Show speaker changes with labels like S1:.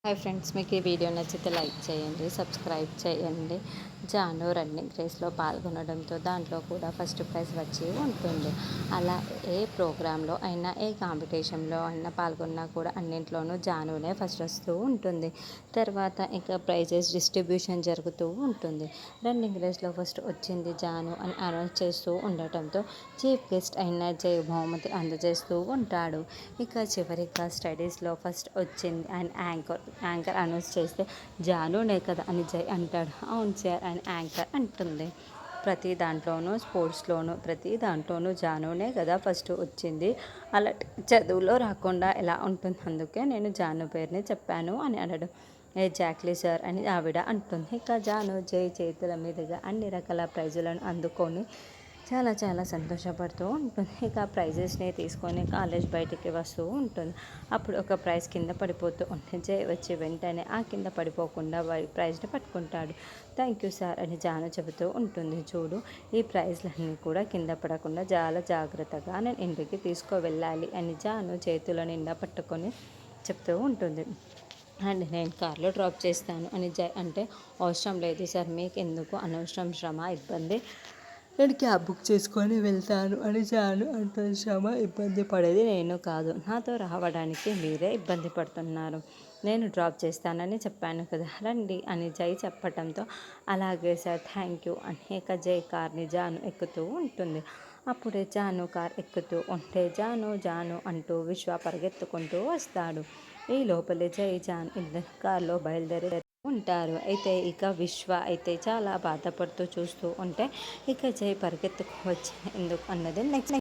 S1: Hi friends, మీకు ఈ video నచ్చితే లైక్ చేయండి, సబ్స్క్రైబ్ చేయండి. జాను రన్నింగ్ రేస్లో పాల్గొనడంతో దాంట్లో కూడా ఫస్ట్ ప్రైజ్ వచ్చి ఉంటుంది. అలా ఏ ప్రోగ్రాంలో అయినా ఏ కాంపిటీషన్లో అయినా పాల్గొన్నా కూడా అన్నింట్లోనూ జానునే ఫస్ట్ వస్తూ ఉంటుంది. తర్వాత ఇంకా ప్రైజెస్ డిస్ట్రిబ్యూషన్ జరుగుతూ ఉంటుంది. రన్నింగ్ రేస్లో ఫస్ట్ వచ్చింది జాను అని అనౌన్స్ చేస్తూ ఉండటంతో చీఫ్ గెస్ట్ అయిన జై బహుమతి అందజేస్తూ ఉంటాడు. ఇక చివరిగా స్టడీస్లో ఫస్ట్ వచ్చింది అండ్ యాంకర్ అనౌన్స్ చేస్తే జానునే కదా అని జై అంటాడు. అవును సార్ అని యాంకర్ అంటుంది. ప్రతి దాంట్లోనూ స్పోర్ట్స్లోనూ ప్రతి దాంట్లోనూ జానునే కదా ఫస్ట్ వచ్చింది. అలా చదువులో రాకుండా ఎలా ఉంటుంది, అందుకే నేను జాను పేరుని చెప్పాను అని అనడం. ఎగ్జాక్ట్లీ సార్ అని ఆవిడ అంటుంది. ఇక జాను జై చేతుల మీదుగా అన్ని రకాల ప్రైజులను అందుకొని చాలా చాలా సంతోషపడుతూ ఉంటుంది. ఇక ప్రైజెస్ని తీసుకొని కాలేజ్ బయటికి వస్తూ ఉంటుంది. అప్పుడు ఒక ప్రైజ్ కింద పడిపోతూ ఉంటుంది. జై వచ్చి వెంటనే ఆ కింద పడిపోకుండా ప్రైజ్ని పట్టుకుంటాడు. థ్యాంక్ యూ సార్ అని జాను చెబుతూ ఉంటుంది. చూడు, ఈ ప్రైజ్లన్నీ కూడా కింద పడకుండా చాలా జాగ్రత్తగా నేను ఇంటికి తీసుకువెళ్ళాలి అని జాను చేతుల నిండా పట్టుకొని చెప్తూ ఉంటుంది. అండ్ నేను కార్లో డ్రాప్ చేస్తాను అని జై అంటే, అవసరం లేదు సార్, మీకు ఎందుకు అనవసరం శ్రమ ఇబ్బంది, నేను క్యాబ్ బుక్ చేసుకొని వెళ్తాను అని జాను అంత శ్రమ ఇబ్బంది పడేది నేను కాదు, నాతో రావడానికి మీరే ఇబ్బంది పడుతున్నారు, నేను డ్రాప్ చేస్తానని చెప్పాను కదా, రండి అని జై చెప్పటంతో అలాగే సార్ థ్యాంక్ యూ అని ఇక జై కార్ని జాను ఎక్కుతూ ఉంటుంది. అప్పుడే జాను కార్ ఎక్కుతూ ఉంటే జాను జాను అంటూ విశ్వ పరిగెత్తుకుంటూ వస్తాడు. ఈ లోపలే జై జాన్ ఇద్దరు కార్లో బయలుదేరి ఉంటారు. అయితే ఇక విశ్వ అయితే చాలా బాధపడుతూ చూస్తూ ఉంటే ఇక జై పరిగెత్తుకు వచ్చి ఎందుకు అన్నది నెక్స్ట్